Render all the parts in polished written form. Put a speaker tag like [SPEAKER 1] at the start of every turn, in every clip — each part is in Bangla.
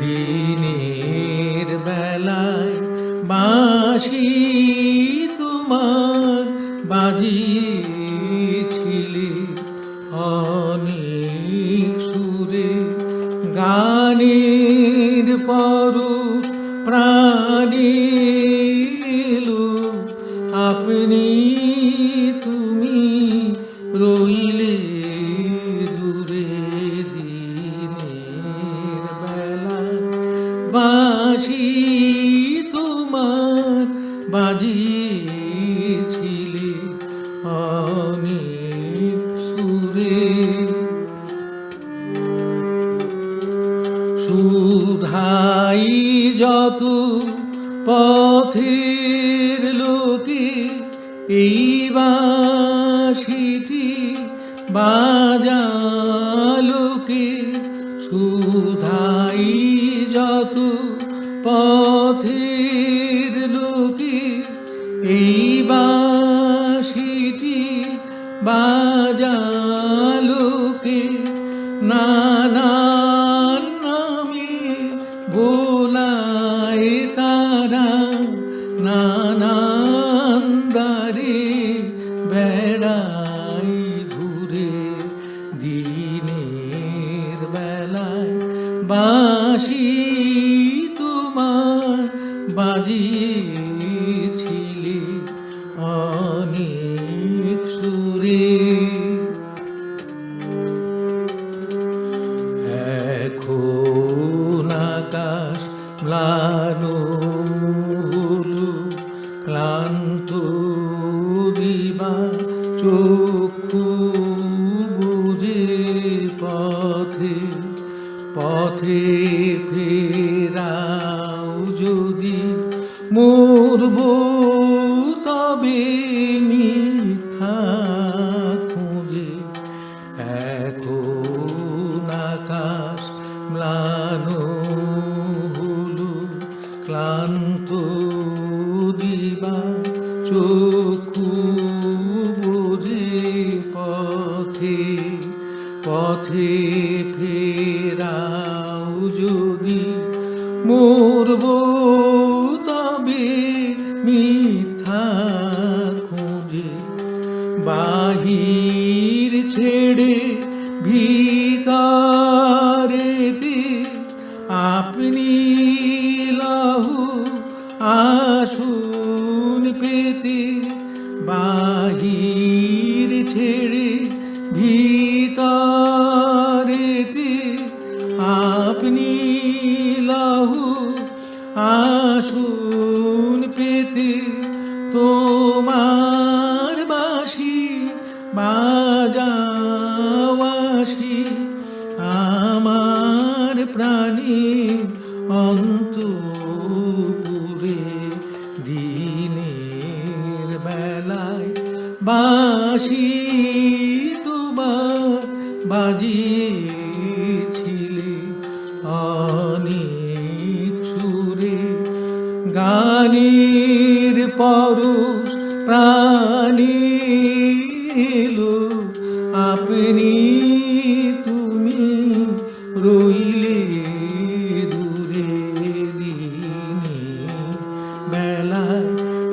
[SPEAKER 1] দিনের বেলায় বাঁশি তোমার বাজিয়েছিলে অনেক সুরে, গানের পরশ প্রাণে এলো আপনি, তুমি রইলে দূরে। দিনের বেলায় বাঁশি তোমার বাজিয়েছিলে অনেক সুরে, সুধাই যত পথের লোকে এই বাঁশিটি বাজালোকে। সুধাই যত পথের লোকে এই বাঁশিটি বাজালোকে। নানান নামে ভোলায় তারা, নানান দ্বারে বেড়াই ঘুরে। দিনের বেলায় বাঁশি তোমার বাজিয়েছিলে অনেক সুরে। এখন আকাশ ম্লান হলো, ক্লান্ত দিবা চক্ষু বুঝে পথে পথে ফেরাও যদি মরব তবে মিথ্যা খুঁজে। এখন আকাশ ম্লান হলো, ক্লান্ত দিবা চক্ষু বুঝে পথে পথে ফেরাও যদি মরব তবে মিথ্যা খুঁজে। বাহির ছেড়ে ভিতরেতে আপনি লাহু আসুন পেতে। বাহির ছেড়ে ভিতরেতে আপনি লাহু আসুন পেতে। তোমার বাঁশি বাজাওয়াসি আমার প্রাণে অন্তপুরে। দিনের বেলায় বাঁশি তোমার বাজিয়েছিলে অনেক সুরে, গানের পরশ প্রাণে এলো আপনি, তুমি রইলে দূরে। দিনের বেলায়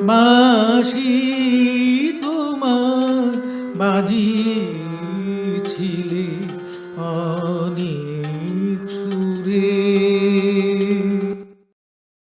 [SPEAKER 1] বাঁশি তোমার বাজিয়েছিলে অনেক সুরে।